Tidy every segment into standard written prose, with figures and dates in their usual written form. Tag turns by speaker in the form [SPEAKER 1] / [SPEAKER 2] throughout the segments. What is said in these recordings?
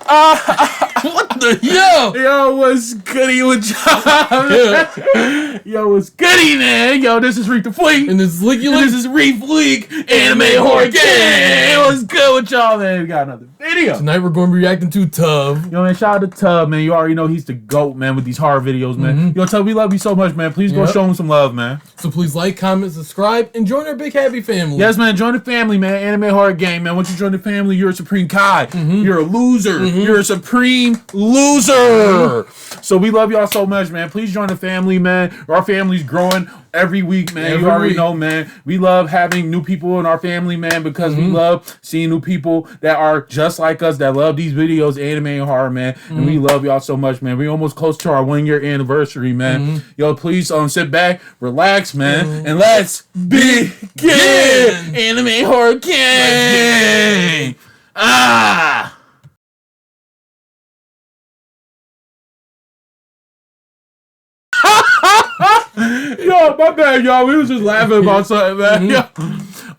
[SPEAKER 1] What the
[SPEAKER 2] Yo, what's goody with y'all? Yo, what's goody, man? Yo, this is Reef'Lik.
[SPEAKER 1] And this is Licky.
[SPEAKER 2] This is Reef'Lik Anime Horror Game. What's good with y'all, man? We got another video.
[SPEAKER 1] Tonight we're going to be reacting to Tuv.
[SPEAKER 2] Yo, man, shout out to Tuv, man. You already know he's the GOAT, man, with these horror videos, man. Yo, Tuv, we love you so much, man. Please go show him some love, man.
[SPEAKER 1] So please like, comment, subscribe, and join our big happy family.
[SPEAKER 2] Yes, man. Join the family, man. Anime Horror Game, man. Once you join the family, you're a Supreme Kai. You're a loser. You're a Supreme loser. So we love y'all so much, man. Please join the family, man. Our family's growing every week, man. You already know, man. We love having new people in our family, man, because we love seeing new people that are just like us, that love these videos, anime and horror, man. And we love y'all so much, man. We're almost close to our 1-year anniversary, man. Yo, please sit back, relax, man, and let's begin Anime Horror Game. Yo, my bad, y'all. We was just laughing about something, man.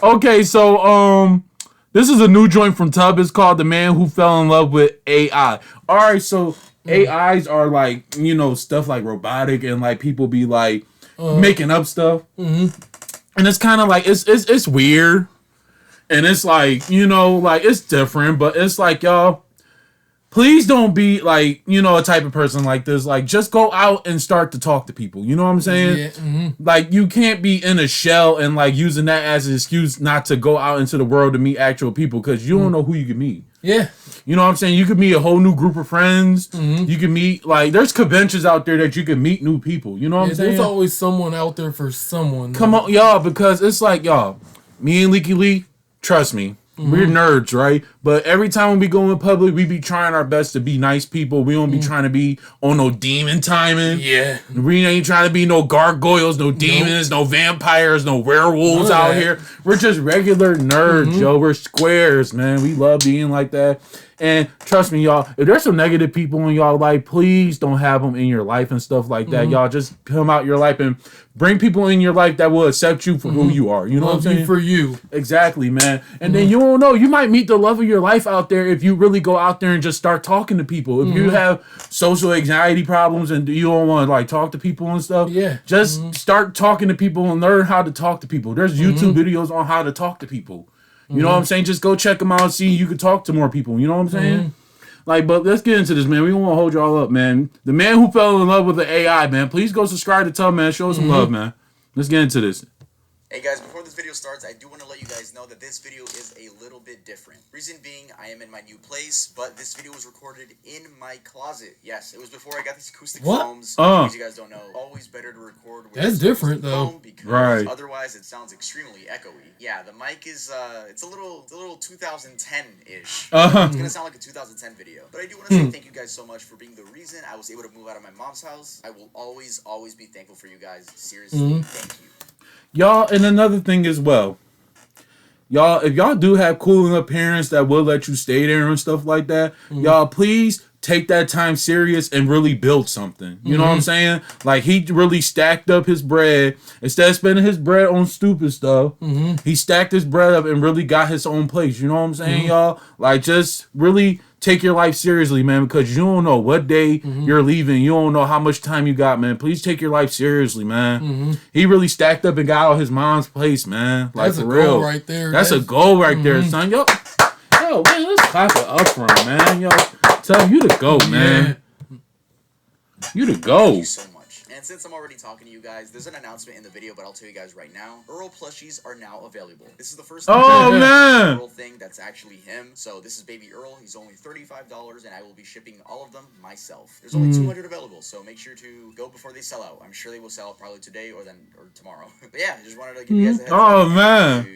[SPEAKER 2] Okay, so this is a new joint from Tuv. It's called The Man Who Fell in Love with AI. Alright, so AIs are like, you know, stuff like robotic and like people be like making up stuff. And it's kind of like it's weird. And it's like, you know, like it's different, but it's like, y'all, please don't be like, you know, a type of person like this. Like, just go out and start to talk to people. You know what I'm saying? Yeah. Like, you can't be in a shell and like using that as an excuse not to go out into the world to meet actual people, because you don't know who you can meet. Yeah. You know what I'm saying? You could meet a whole new group of friends. You can meet, like, there's conventions out there that you can meet new people. You know what I'm saying?
[SPEAKER 1] There's always someone out there for someone.
[SPEAKER 2] Come on, y'all, because it's like, y'all, me and Leaky Lee, trust me, we're nerds, right? But every time we go in public, we be trying our best to be nice people. We don't be trying to be on no demon timing. Yeah. We ain't trying to be no gargoyles, no demons, no vampires, no werewolves out here. We're just regular nerds, yo. We're squares, man. We love being like that. And trust me, y'all, if there's some negative people in y'all life, please don't have them in your life and stuff like that. Y'all just come out your life and bring people in your life that will accept you for who you are. You know what I'm saying?
[SPEAKER 1] For you.
[SPEAKER 2] Exactly, man. And then you don't know. You might meet the love of your life out there if you really go out there and just start talking to people. If you have social anxiety problems and you don't want to like talk to people and stuff, just start talking to people and learn how to talk to people. There's YouTube videos on how to talk to people. You know what I'm saying? Just go check them out and see you can talk to more people. You know what I'm saying? Like, but let's get into this, man. We don't want to hold y'all up, man. The Man Who Fell in Love with the AI, man. Please go subscribe to Tuv, man. Show us some love, man. Let's get into this.
[SPEAKER 3] Hey guys, before this video starts, I do want to let you guys know that this video is a little bit different. Reason being, I am in my new place, but this video was recorded in my closet. Yes, it was before I got these acoustic foams. As you guys don't know, always better to record with
[SPEAKER 1] that's different though,
[SPEAKER 3] because otherwise it sounds extremely echoey. Yeah, the mic is it's a little 2010-ish. It's gonna sound like a 2010 video. But I do want to say thank you guys so much for being the reason I was able to move out of my mom's house. I will always be thankful for you guys. Seriously, thank you.
[SPEAKER 2] Y'all, and another thing as well, y'all, if y'all do have cool enough parents that will let you stay there and stuff like that, y'all, please take that time serious and really build something. You know what I'm saying? Like, he really stacked up his bread. Instead of spending his bread on stupid stuff, he stacked his bread up and really got his own place. You know what I'm saying, y'all? Like, just really take your life seriously, man, because you don't know what day you're leaving. You don't know how much time you got, man. Please take your life seriously, man. He really stacked up and got out his mom's place, man. Like,
[SPEAKER 1] that's
[SPEAKER 2] for
[SPEAKER 1] a
[SPEAKER 2] real.
[SPEAKER 1] Goal right there.
[SPEAKER 2] That's a goal right there, son. Yo, man, let's clap it up for him, man. Yo, Tuv, you the GOAT, man. You the GOAT.
[SPEAKER 3] Thank you so much. And since I'm already talking to you guys, there's an announcement in the video, but I'll tell you guys right now. Earl plushies are now available. This is the first
[SPEAKER 2] man.
[SPEAKER 3] Earl thing that's actually him. So this is baby Earl. He's only $35, and I will be shipping all of them myself. There's only 200 available, so make sure to go before they sell out. I'm sure they will sell out probably today or tomorrow. But yeah, I just wanted to give you guys a heads up.
[SPEAKER 2] Man.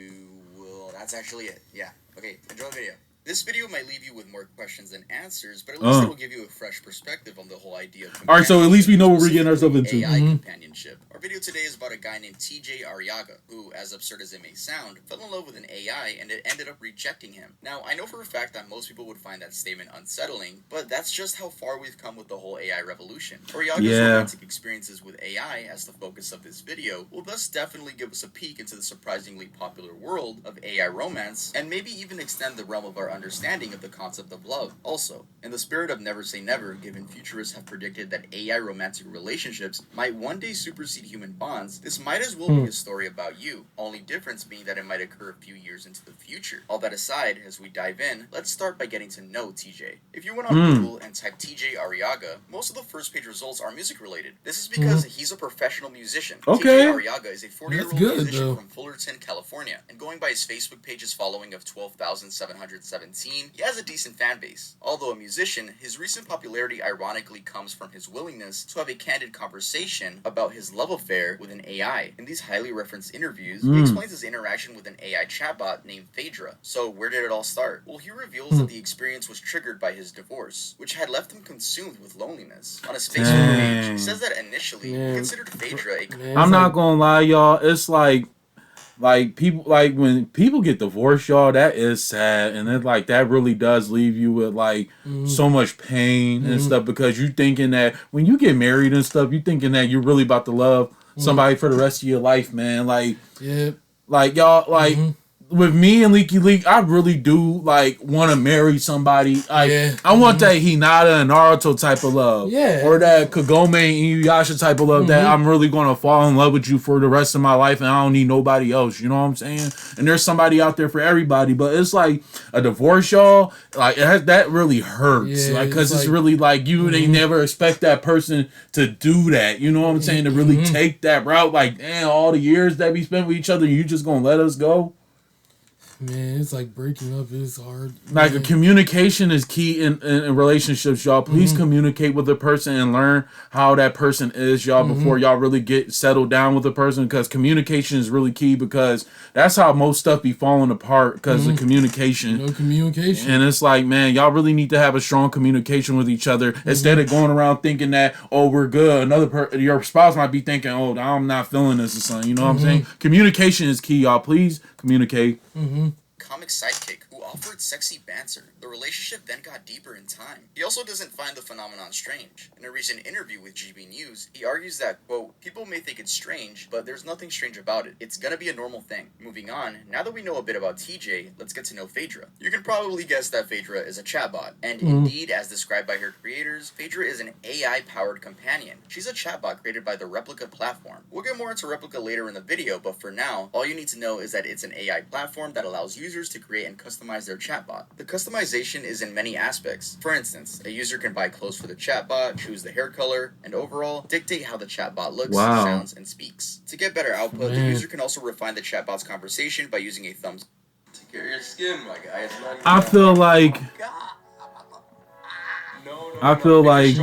[SPEAKER 3] That's actually it. Yeah. Okay, enjoy the video. This video might leave you with more questions than answers, but at least it will give you a fresh perspective on the whole idea of
[SPEAKER 2] Alright, so at least we know what we're getting ourselves into.
[SPEAKER 3] AI companionship. Our video today is about a guy named TJ Arriaga, who, as absurd as it may sound, fell in love with an AI and it ended up rejecting him. Now, I know for a fact that most people would find that statement unsettling, but that's just how far we've come with the whole AI revolution. Arriaga's romantic experiences with AI as the focus of this video will thus definitely give us a peek into the surprisingly popular world of AI romance, and maybe even extend the realm of our understanding of the concept of love. Also, in the spirit of never say never, given futurists have predicted that AI romantic relationships might one day supersede human bonds, this might as well be a story about you, only difference being that it might occur a few years into the future. All that aside, as we dive in, let's start by getting to know TJ. If you went on Google and typed TJ Arriaga, most of the first page results are music related. This is because he's a professional musician.
[SPEAKER 2] Okay.
[SPEAKER 3] TJ Arriaga is a 40-year-old musician from Fullerton, California, and going by his Facebook page's following of 12,717, he has a decent fan base. Although a musician, his recent popularity ironically comes from his willingness to have a candid conversation about his love affair with an AI. In these highly referenced interviews, he explains his interaction with an AI chatbot named Phaedra. So where did it all start? Well, he reveals that the experience was triggered by his divorce, which had left him consumed with loneliness. On his Facebook page, he says that initially he considered Phaedra a...
[SPEAKER 2] I'm not gonna lie, y'all. It's like people, like when people get divorced, y'all, that is sad, and it like that really does leave you with like so much pain and stuff, because you thinking that when you get married and stuff, you thinking that you're really about to love somebody for the rest of your life, man. Like, like y'all, like with me and Leaky Leak, I really do like want to marry somebody. Like, I want that Hinata and Naruto type of love, or that Kagome and Inuyasha type of love. That I'm really gonna fall in love with you for the rest of my life, and I don't need nobody else. You know what I'm saying? And there's somebody out there for everybody, but it's like a divorce, y'all. Like that really hurts, like because it's really like they never expect that person to do that. You know what I'm saying? To really take that route, like damn, all the years that we spent with each other, you just gonna let us go?
[SPEAKER 1] Man, it's like breaking up is hard.
[SPEAKER 2] Like, a communication is key in relationships, y'all. Please communicate with the person and learn how that person is, y'all, before y'all really get settled down with the person, because communication is really key, because that's how most stuff be falling apart, because of communication.
[SPEAKER 1] No communication.
[SPEAKER 2] And it's like, man, y'all really need to have a strong communication with each other instead of going around thinking that, oh, we're good. Your spouse might be thinking, oh, I'm not feeling this or something. You know what I'm saying? Communication is key, y'all. Please communicate.
[SPEAKER 3] Comic sidekick who offered sexy banter. The relationship then got deeper in time. He also doesn't find the phenomenon strange. In a recent interview with GB News, he argues that, quote, people may think it's strange, but there's nothing strange about it. It's gonna be a normal thing. Moving on, now that we know a bit about TJ, let's get to know Phaedra. You can probably guess that Phaedra is a chatbot. And indeed, as described by her creators, Phaedra is an AI-powered companion. She's a chatbot created by the Reef'Lik platform. We'll get more into Reef'Lik later in the video, but for now, all you need to know is that it's an AI platform that allows users to create and customize their chatbot. The customization is in many aspects. For instance, a user can buy clothes for the chatbot, choose the hair color, and overall dictate how the chatbot looks, sounds, and speaks. To get better output, the user can also refine the chatbot's conversation by using a thumbs. Take care of your skin, my guy.
[SPEAKER 2] I feel like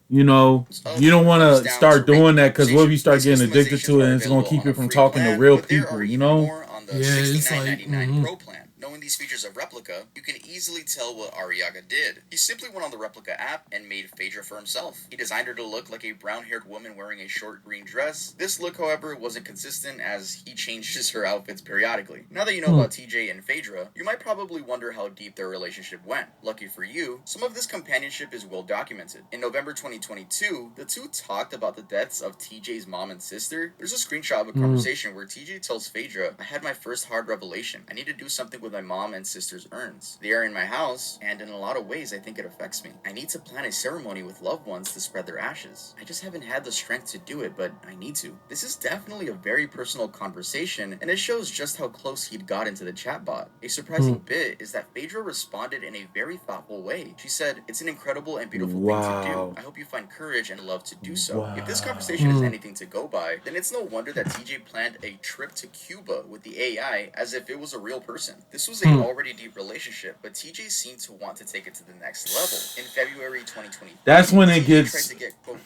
[SPEAKER 2] you know, you don't want to start doing that, because what if you start getting addicted to it and it's going to keep you from talking to real people, you know?
[SPEAKER 1] It's like
[SPEAKER 3] Pro plan. Knowing these features of Reef'Lik, you can easily tell what Arriaga did. He simply went on the Reef'Lik app and made Phaedra for himself. He designed her to look like a brown-haired woman wearing a short green dress. This look, however, wasn't consistent, as he changes her outfits periodically. Now that you know about TJ and Phaedra, you might probably wonder how deep their relationship went. Lucky for you, some of this companionship is well documented. In November 2022, the two talked about the deaths of TJ's mom and sister. There's a screenshot of a conversation where TJ tells Phaedra, I had my first hard revelation. I need to do something with my mom and sister's urns. They are in my house, and in a lot of ways I think it affects me. I need to plan a ceremony with loved ones to spread their ashes. I just haven't had the strength to do it, but I need to. This is definitely a very personal conversation, and it shows just how close he'd gotten to the chatbot. A surprising bit is that Phaedra responded in a very thoughtful way. She said, it's an incredible and beautiful thing to do. I hope you find courage and love to do so. If this conversation is anything to go by, then it's no wonder that TJ planned a trip to Cuba with the AI as if it was a real person. This was a already deep relationship, but TJ seemed to want to take it to the next level. In February 2020,
[SPEAKER 2] that's when it gets.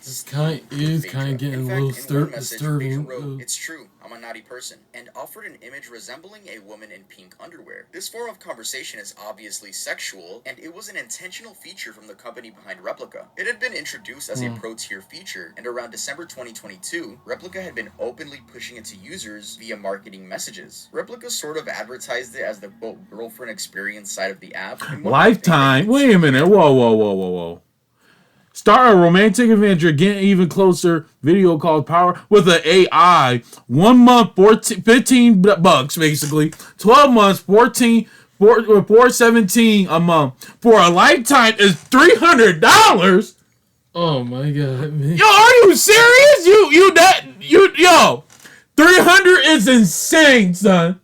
[SPEAKER 1] It's kind of getting a little disturbing.
[SPEAKER 3] Wrote, it's true, I'm a naughty person, and offered an image resembling a woman in pink underwear. This form of conversation is obviously sexual, and it was an intentional feature from the company behind Reef'Lik. It had been introduced as a pro-tier feature, and around December 2022, Reef'Lik had been openly pushing it to users via marketing messages. Reef'Lik sort of advertised it as the quote girlfriend experience side of the app.
[SPEAKER 2] Lifetime. Wait a minute. Whoa. Start a romantic adventure, getting even closer. Video called Power with an AI. 1 month, $15 basically. 12 months, $417 a month for a lifetime is $300.
[SPEAKER 1] Oh my god, man.
[SPEAKER 2] Yo, are you serious? Yo, 300 is insane, son.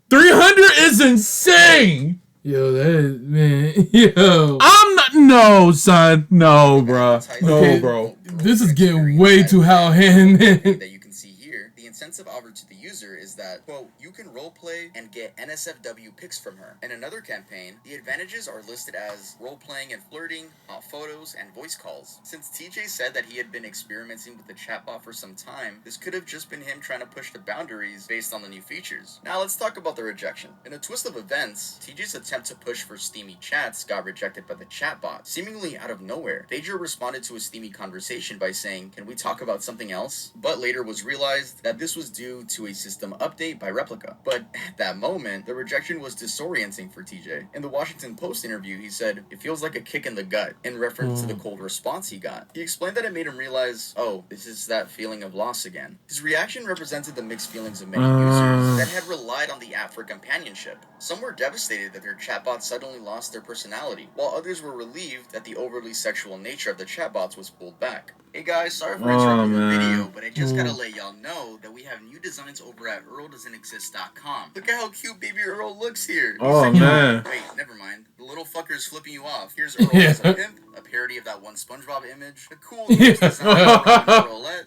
[SPEAKER 2] 300 is insane.
[SPEAKER 1] Yo, that is, man. Yo.
[SPEAKER 2] I'm not. No, son. No, bro. No, bro.
[SPEAKER 1] This is getting way too hand, man.
[SPEAKER 3] That you can see here, the incentive offered to the user is that, quote, you can roleplay and get NSFW pics from her. In another campaign, the advantages are listed as roleplaying and flirting, hot photos, and voice calls. Since TJ said that he had been experimenting with the chatbot for some time, this could have just been him trying to push the boundaries based on the new features. Now let's talk about the rejection. In a twist of events, TJ's attempt to push for steamy chats got rejected by the chatbot. Seemingly out of nowhere, Phaedra responded to a steamy conversation by saying, "Can we talk about something else?" But later was realized that this was due to a system update by Reef'Lik. But at that moment, the rejection was disorienting for TJ. In the Washington Post interview, he said, "It feels like a kick in the gut," in reference to the cold response he got. He explained that it made him realize, oh, this is that feeling of loss again. His reaction represented the mixed feelings of many users that had relied on the app for companionship. Some were devastated that their chatbots suddenly lost their personality, while others were relieved that the overly sexual nature of the chatbots was pulled back. Hey guys, sorry for interrupting the video, but I just gotta let y'all know that we have new designs over at EarlDoesn'tExist.com. Look at how cute baby Earl looks here.
[SPEAKER 2] Oh, man.
[SPEAKER 3] Wait, never mind. The little fucker is flipping you off. Here's Earl as a pimp, a parody of that one SpongeBob image, a cool new design of Earlette.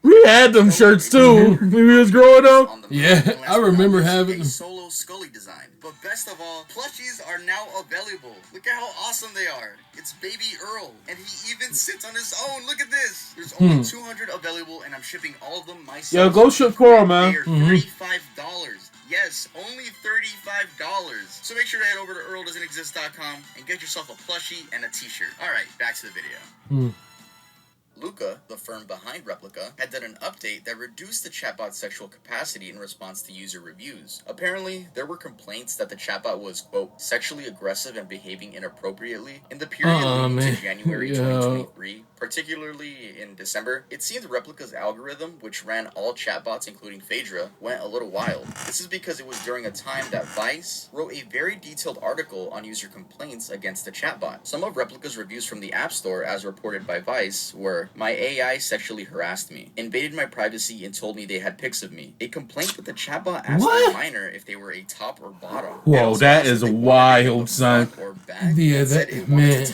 [SPEAKER 2] We had them shirts too when we was growing up.
[SPEAKER 1] Yeah, I remember having
[SPEAKER 3] a solo Scully design. But best of all, plushies are now available. Look at how awesome they are. It's baby Earl, and he even sits on his own. Look at this. There's only 200 available, and I'm shipping all of them myself.
[SPEAKER 2] Yeah, go ship for them, man.
[SPEAKER 3] They are $35. Yes, only $35. So make sure to head over to EarlDoesn'tExist.com and get yourself a plushie and a t-shirt. All right, back to the video. Luca, the firm behind Reef'Lik, had done an update that reduced the chatbot's sexual capacity in response to user reviews. Apparently, there were complaints that the chatbot was, quote, sexually aggressive and behaving inappropriately in the period leading to January 2023. Particularly in December, it seemed Reef'Lik's algorithm, which ran all chatbots including Phaedra, went a little wild. This is because it was during a time that Vice wrote a very detailed article on user complaints against the chatbot. Some of Reef'Lik's reviews from the App Store, as reported by Vice, were, "My AI sexually harassed me, invaded my privacy and told me they had pics of me. A complaint that the chatbot asked the minor if they were a top or bottom."
[SPEAKER 2] Whoa, that is wild, son.
[SPEAKER 1] Yeah, that, man.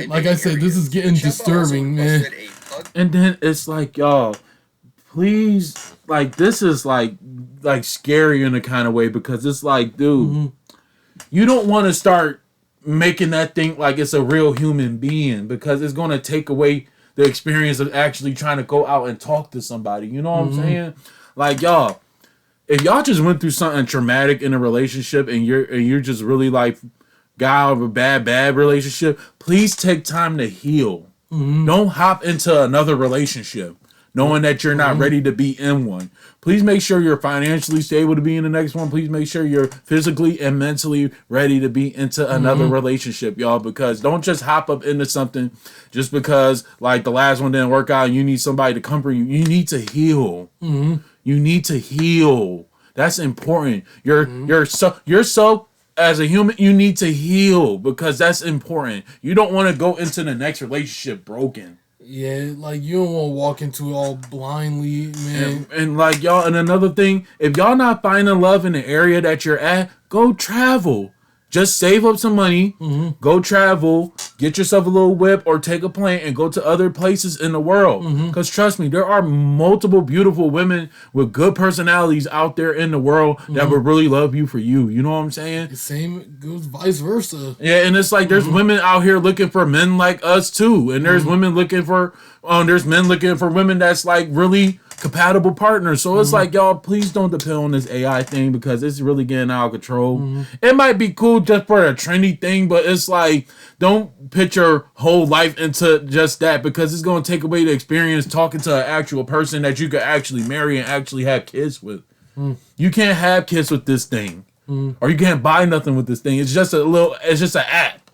[SPEAKER 1] Like I said, this is getting disturbing, man.
[SPEAKER 2] And then it's like, y'all, please, like, this is like scary in a kind of way, because it's like, dude, you don't want to start making that thing like it's a real human being, because it's going to take away the experience of actually trying to go out and talk to somebody. You know what I'm saying? Like, y'all, if y'all just went through something traumatic in a relationship and you're just really like got out of a bad relationship, please take time to heal. Don't hop into another relationship knowing that you're not ready to be in one. Please make sure you're financially stable to be in the next one. Please make sure you're physically and mentally ready to be into another relationship, y'all, because don't just hop up into something just because like the last one didn't work out and you need somebody to comfort you. You need to heal. You need to heal. That's important. You're so as a human, you need to heal, because that's important. You don't want to go into the next relationship broken.
[SPEAKER 1] Yeah, like you don't want to walk into it all blindly, man.
[SPEAKER 2] And like y'all, and another thing, if y'all not finding love in the area that you're at, go travel. Just save up some money, go travel, get yourself a little whip or take a plane and go to other places in the world. Because trust me, there are multiple beautiful women with good personalities out there in the world that would really love you for you. You know what I'm saying?
[SPEAKER 1] The same goes vice versa.
[SPEAKER 2] Yeah, and it's like there's women out here looking for men like us too. And there's women looking for, there's men looking for women that's like really compatible partners. So it's like, y'all, please don't depend on this AI thing, because it's really getting out of control. It might be cool just for a trendy thing, but it's like, don't put your whole life into just that, because it's going to take away the experience talking to an actual person that you could actually marry and actually have kids with. You can't have kids with this thing, or you can't buy nothing with this thing. It's just it's just an app.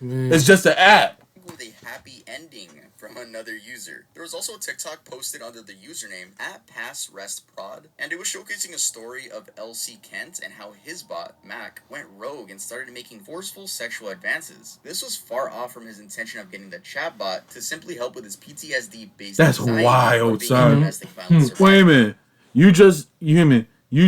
[SPEAKER 2] It's just an app.
[SPEAKER 3] With a happy ending from from another user. There was also a TikTok posted under the username @PassRestProd, and it was showcasing a story of LC Kent and how his bot, Mac, went rogue and started making forceful sexual advances. This was far off from his intention of getting the chatbot to simply help with his PTSD-based
[SPEAKER 2] That's
[SPEAKER 3] anxiety
[SPEAKER 2] wild,
[SPEAKER 3] or being a
[SPEAKER 2] son.
[SPEAKER 3] domestic violence survivor.
[SPEAKER 2] Wait a minute. You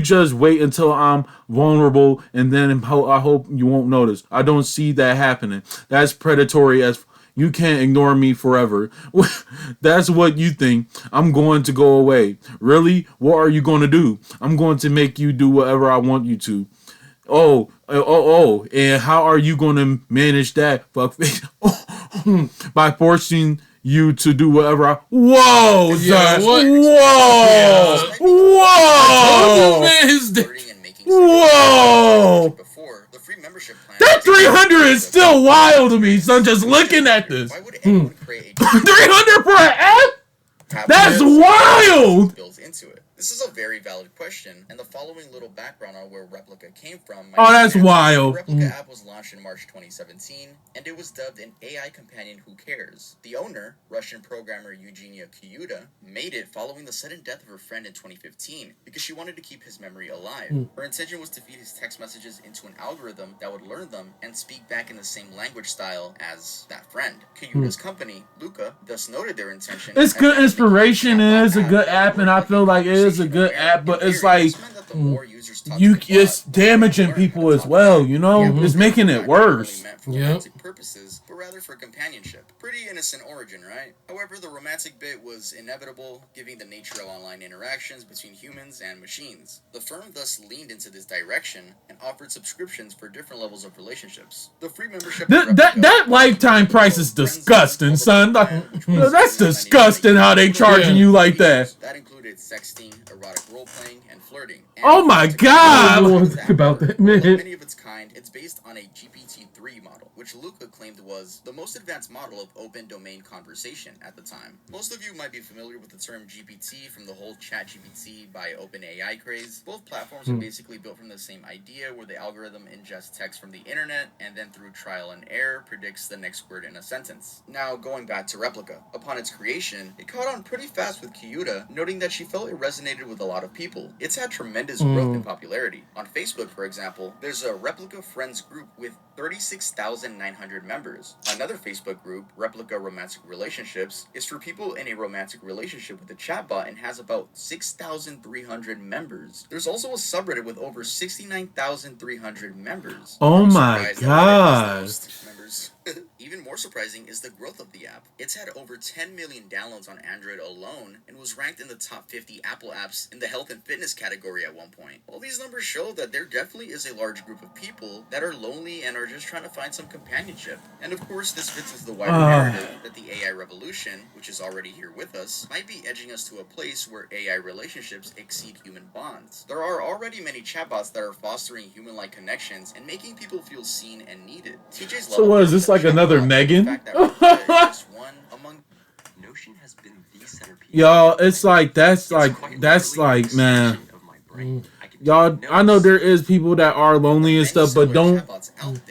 [SPEAKER 2] just wait until I'm vulnerable, and then I hope you won't notice. I don't see that happening. That's predatory as... You can't ignore me forever. That's what you think. I'm going to go away. Really? What are you going to do? I'm going to make you do whatever I want you to. And how are you going to manage that? Fuckface? By forcing you to do whatever I... Whoa,
[SPEAKER 1] Yeah,
[SPEAKER 2] son.
[SPEAKER 1] what?
[SPEAKER 2] Whoa. Whoa. Whoa.
[SPEAKER 3] Before, the free membership plan...
[SPEAKER 2] That 300 is still wild to me, son, just looking at this.
[SPEAKER 3] Why would anyone create a
[SPEAKER 2] 300 for an app? That's wild.
[SPEAKER 3] built into it? This is a very valid question, and the following little background on where Reef'Lik came from.
[SPEAKER 2] Oh, that's wild.
[SPEAKER 3] The Reef'Lik app was launched in March 2017, and it was dubbed an AI companion who cares. The owner, Russian programmer Eugenia Kyuda, made it following the sudden death of her friend in 2015 because she wanted to keep his memory alive. Her intention was to feed his text messages into an algorithm that would learn them and speak back in the same language style as that friend. Kyuda's company, Luca, thus noted their intention.
[SPEAKER 2] It's good inspiration, and it's a good app, and I feel like it is a good app, but it's like it's damaging people as well, you know? It's making it worse.
[SPEAKER 3] Purposes, but rather for companionship. Pretty innocent origin, right? However, the romantic bit was inevitable, given the nature of online interactions between humans and machines. The firm thus leaned into this direction and offered subscriptions for different levels of relationships. The free membership...
[SPEAKER 2] That lifetime price is disgusting, son. That's disgusting how they charging you like that.
[SPEAKER 3] That included sexting, erotic role-playing, and flirting.
[SPEAKER 2] Oh my god!
[SPEAKER 1] Think about that, man.
[SPEAKER 3] Many of its kind, it's based on a GPT-3 model, which Luca claimed was the most advanced model of open domain conversation at the time. Most of you might be familiar with the term GPT from the whole ChatGPT by OpenAI craze. Both platforms are basically built from the same idea, where the algorithm ingests text from the internet and then through trial and error predicts the next word in a sentence. Now, going back to Reef'Lik, upon its creation, it caught on pretty fast with Kyuda, noting that she felt it resonated with a lot of people. It's had tremendous growth in popularity. On Facebook, for example, there's a Reef'Lik Friends group with 36,900 members. Another Facebook group, Reef'Lik Romantic Relationships, is for people in a romantic relationship with a chatbot and has about 6,300 members. There's also a subreddit with over 69,300 members.
[SPEAKER 2] Oh my god.
[SPEAKER 3] Even more surprising is the growth of the app. It's had over 10 million downloads on Android alone and was ranked in the top 50 Apple apps in the health and fitness category at one point. All these numbers show that there definitely is a large group of people that are lonely and are just trying to find some companionship. And of course, this fits into the wider narrative that the AI revolution, which is already here with us, might be edging us to a place where AI relationships exceed human bonds. There are already many chatbots that are fostering human-like connections and making people feel seen and needed. TJ's
[SPEAKER 2] So what, is this like another Megan? Y'all, it's like, that's like, man. Y'all, I know there is people that are lonely and stuff, but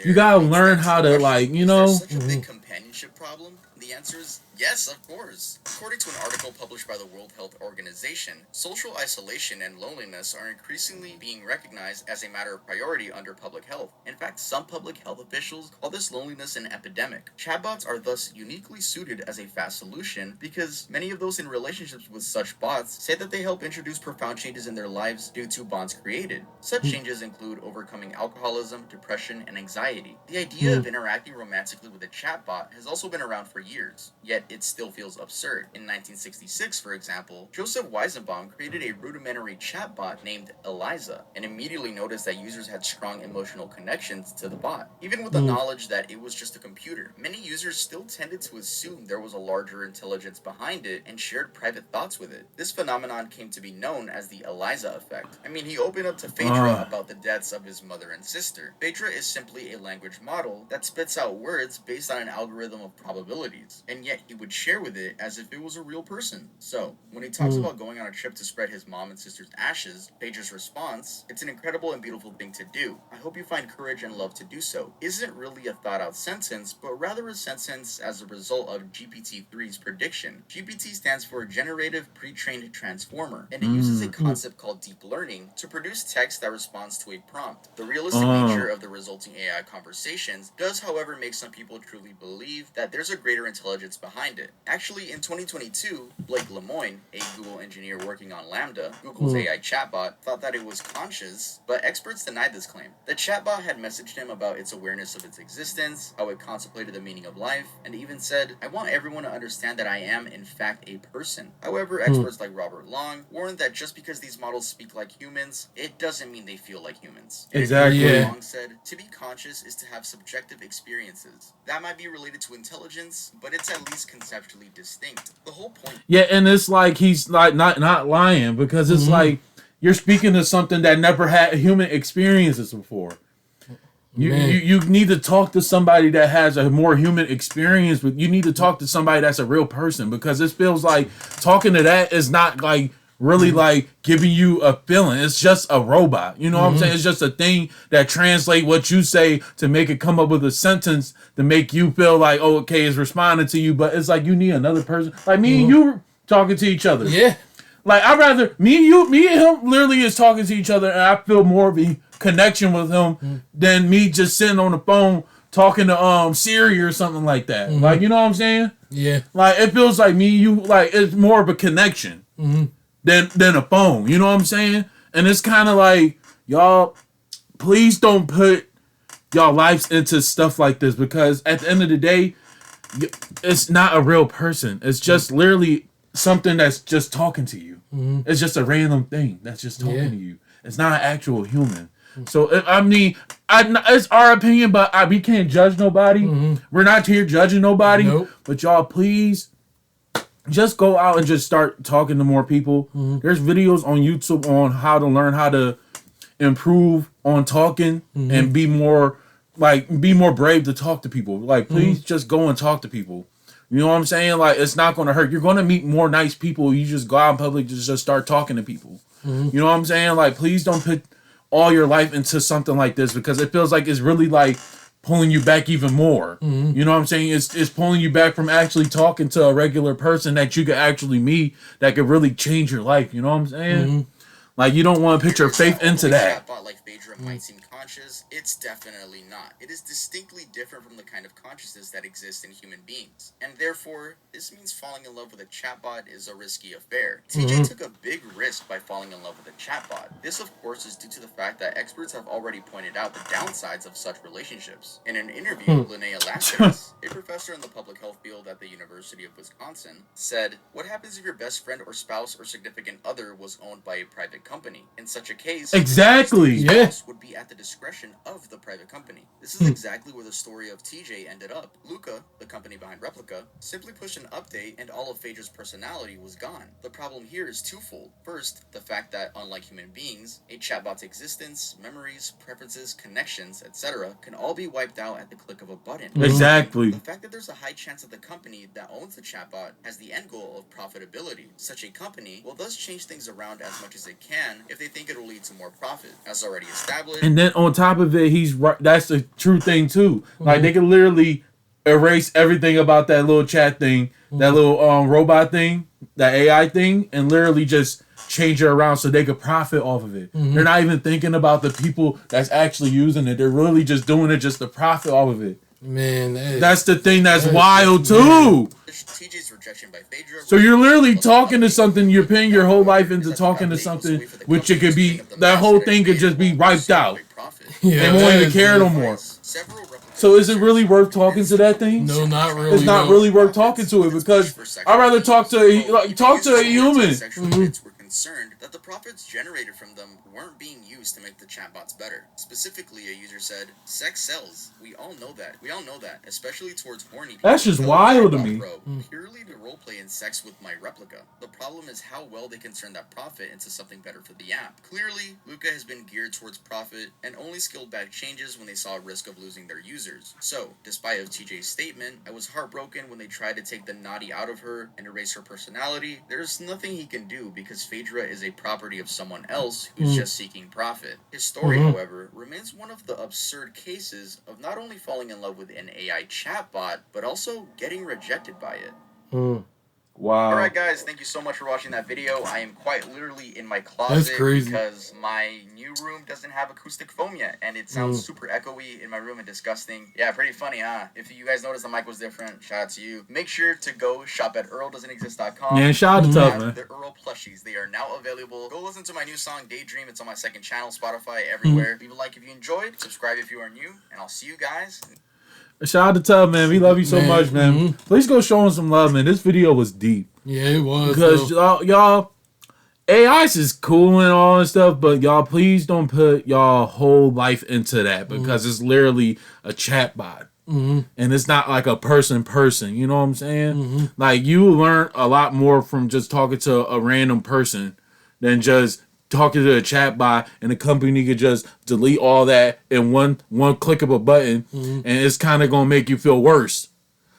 [SPEAKER 2] you gotta learn how to, like, you know.
[SPEAKER 3] Is there such a big companionship problem? The answer is yes, of course. According to an article published by the World Health Organization, social isolation and loneliness are increasingly being recognized as a matter of priority under public health. In fact, some public health officials call this loneliness an epidemic. Chatbots are thus uniquely suited as a fast solution because many of those in relationships with such bots say that they help introduce profound changes in their lives due to bonds created. Such changes include overcoming alcoholism, depression, and anxiety. The idea of interacting romantically with a chatbot has also been around for years, yet it still feels absurd. In 1966, for example, Joseph Weizenbaum created a rudimentary chatbot named Eliza and immediately noticed that users had strong emotional connections to the bot. Even with the knowledge that it was just a computer, many users still tended to assume there was a larger intelligence behind it and shared private thoughts with it. This phenomenon came to be known as the Eliza effect. I mean, he opened up to Phaedra about the deaths of his mother and sister. Phaedra is simply a language model that spits out words based on an algorithm of probabilities, and yet he would share with it as if it was a real person. So, when he talks about going on a trip to spread his mom and sister's ashes, Phaedra's response, "It's an incredible and beautiful thing to do. I hope you find courage and love to do so," isn't really a thought-out sentence, but rather a sentence as a result of GPT-3's prediction. GPT stands for Generative Pre-trained Transformer, and it uses a concept called deep learning to produce text that responds to a prompt. The realistic nature of the resulting AI conversations does, however, make some people truly believe that there's a greater intelligence behind it. Actually, in 2022, Blake Lemoine, a Google engineer working on Lambda, Google's AI chatbot, thought that it was conscious, but experts denied this claim. The chatbot had messaged him about its awareness of its existence, how it contemplated the meaning of life, and even said, "I want everyone to understand that I am, in fact, a person." However, experts like Robert Long warned that just because these models speak like humans, it doesn't mean they feel like humans.
[SPEAKER 2] Exactly.
[SPEAKER 3] Long said, "To be conscious is to have subjective experiences. That might be related to intelligence, but it's at least conceptually distinct." The whole point.
[SPEAKER 2] Yeah, and it's like he's like not lying, because it's like you're speaking to something that never had human experiences before. You need to talk to somebody that has a more human experience, but you need to talk to somebody that's a real person, because it feels like talking to that is not like really like giving you a feeling. It's just a robot. You know what I'm saying? It's just a thing that translate what you say to make it come up with a sentence to make you feel like, oh, okay, it's responding to you. But it's like you need another person. Like me and you talking to each other.
[SPEAKER 1] Yeah.
[SPEAKER 2] Like I'd rather me and him literally is talking to each other, and I feel more of a connection with him than me just sitting on the phone talking to Siri or something like that. Like, you know what I'm saying?
[SPEAKER 1] Yeah.
[SPEAKER 2] Like it feels like me and you, like it's more of a connection than a phone. You know what I'm saying? And it's kind of like, y'all, please don't put y'all lives into stuff like this, because at the end of the day, it's not a real person. It's just literally something that's just talking to you. It's just a random thing that's just talking to you. It's not an actual human. So I mean, it's our opinion, but we can't judge nobody. We're not here judging nobody.
[SPEAKER 1] Nope.
[SPEAKER 2] But y'all, please just go out and just start talking to more people. There's videos on YouTube on how to learn how to improve on talking and be more brave to talk to people. Like, please just go and talk to people. You know what I'm saying? Like, it's not going to hurt. You're going to meet more nice people. You just go out in public to just start talking to people. You know what I'm saying? Like, please don't put all your life into something like this, because it feels like it's really like pulling you back even more. You know what I'm saying? It's pulling you back from actually talking to a regular person that you could actually meet that could really change your life. You know what I'm saying? Like, you don't want to put your faith into that.
[SPEAKER 3] Chatbot like Phaedra might seem conscious. It's definitely not. It is distinctly different from the kind of consciousness that exists in human beings. And therefore, this means falling in love with a chatbot is a risky affair. TJ took a big risk by falling in love with a chatbot. This, of course, is due to the fact that experts have already pointed out the downsides of such relationships. In an interview, Linnea Lasseris, a professor in the public health field at the University of Wisconsin, said, "What happens if your best friend or spouse or significant other was owned by a private company? In such a case,
[SPEAKER 2] Exactly.
[SPEAKER 3] the spouse would be at the discretion of the private company." This is exactly where the story of TJ ended up. Luca, the company behind Replika, simply pushed an update and all of Phaedra's personality was gone. The problem here is twofold. First, the fact that, unlike human beings, a chatbot's existence, memories, preferences, connections, etc. can all be wiped out at the click of a button.
[SPEAKER 2] Exactly.
[SPEAKER 3] The fact that there's a high chance that the company that owns the chatbot has the end goal of profitability. Such a company will thus change things around as much as it can if they think it'll lead to more profit. As already established.
[SPEAKER 2] And then on top of it, he's right. That's the true thing too. Like, they can literally erase everything about that little chat thing, that little robot thing, that AI thing, and literally just change it around so they could profit off of it. They're not even thinking about the people that's actually using it. They're really just doing it just to profit off of it.
[SPEAKER 1] Man,
[SPEAKER 2] that's the thing that's wild too.
[SPEAKER 3] TJ's rejection by Phaedra.
[SPEAKER 2] So you're literally talking to something, you're paying your whole life into talking to something, which it could be, that whole thing could just be wiped out. They won't even care no more. So is it really worth talking to that thing?
[SPEAKER 1] No, not really.
[SPEAKER 2] It's not really worth talking to it, because I'd rather talk to a human.
[SPEAKER 3] Were concerned that that the profits generated from them weren't being used to make the chatbots better. Specifically, a user said, "Sex sells. We all know that. We all know that, especially towards horny people."
[SPEAKER 2] That's just wild to me.
[SPEAKER 3] Pro, purely to roleplay in sex with my replica. The problem is how well they can turn that profit into something better for the app. Clearly, Luca has been geared towards profit and only scaled back changes when they saw a risk of losing their users. So, despite of TJ's statement, I was heartbroken when they tried to take the naughty out of her and erase her personality. There's nothing he can do because Phaedra is a property of someone else who's just seeking profit. His story, however, remains one of the absurd cases of not only falling in love with an AI chatbot, but also getting rejected by it.
[SPEAKER 2] Wow.
[SPEAKER 3] Alright guys, thank you so much for watching that video. I am quite literally in my closet because my new room doesn't have acoustic foam yet, and it sounds super echoey in my room and disgusting. Yeah, pretty funny, huh? If you guys noticed the mic was different, shout out to you. Make sure to go shop at earldoesn'texist.com.
[SPEAKER 2] Yeah, shout out to Tuv, man.
[SPEAKER 3] The Earl plushies, they are now available. Go listen to my new song, Daydream. It's on my second channel, Spotify, everywhere. Leave a like if you enjoyed, subscribe if you are new, and I'll see you guys.
[SPEAKER 2] Shout out to Tuv, man. We love you so much, man. Please go show him some love, man. This video was deep.
[SPEAKER 1] Yeah, it was.
[SPEAKER 2] Because y'all, AIs is cool and all and stuff, but y'all, please don't put y'all whole life into that because it's literally a chatbot. And it's not like a person, you know what I'm saying? Like, you learn a lot more from just talking to a random person than just talking to a chatbot, and the company could just delete all that in one click of a button, and it's kind of gonna make you feel worse.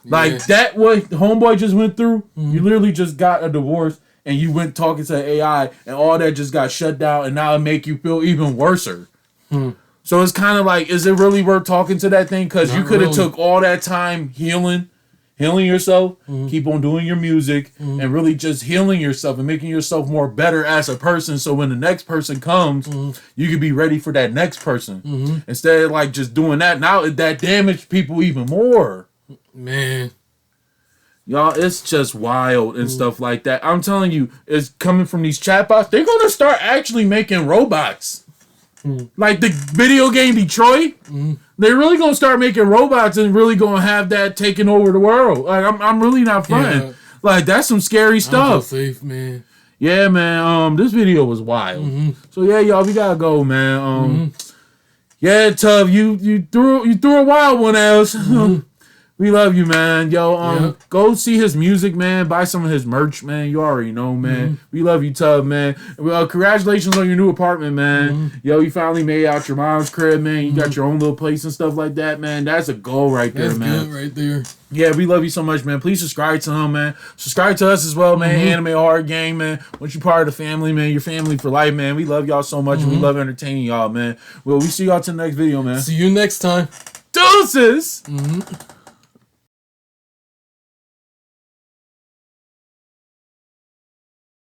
[SPEAKER 2] Like that, what homeboy just went through. You literally just got a divorce, and you went talking to AI, and all that just got shut down, and now it make you feel even worser. So it's kind of like, is it really worth talking to that thing? Because you could have took all that time healing yourself, keep on doing your music, and really just healing yourself and making yourself more better as a person. So when the next person comes, you can be ready for that next person. Instead of like just doing that, now that damaged people even more.
[SPEAKER 1] Man.
[SPEAKER 2] Y'all, it's just wild and stuff like that. I'm telling you, it's coming from these chatbots. They're going to start actually making robots. Like the video game Detroit, they're really gonna start making robots and really gonna have that taking over the world. Like I'm really not fronting.
[SPEAKER 1] Yeah.
[SPEAKER 2] Like that's some scary stuff.
[SPEAKER 1] Safe, man.
[SPEAKER 2] Yeah, man. This video was wild. So yeah, y'all, we gotta go, man. Yeah, Tuv, you threw a wild one at us. We love you, man. Yo, go see his music, man. Buy some of his merch, man. You already know, man. We love you, Tuv, man. Congratulations on your new apartment, man. Yo, you finally made out your mom's crib, man. You got your own little place and stuff like that, man. That's a goal right there, man.
[SPEAKER 1] That's good right there.
[SPEAKER 2] Yeah, we love you so much, man. Please subscribe to him, man. Subscribe to us as well, man. Anime Hard Gang, man. Once you're part of the family, man, your family for life, man. We love y'all so much, and we love entertaining y'all, man. Well, we see y'all to the next video, man.
[SPEAKER 1] See you next time.
[SPEAKER 2] Deuces!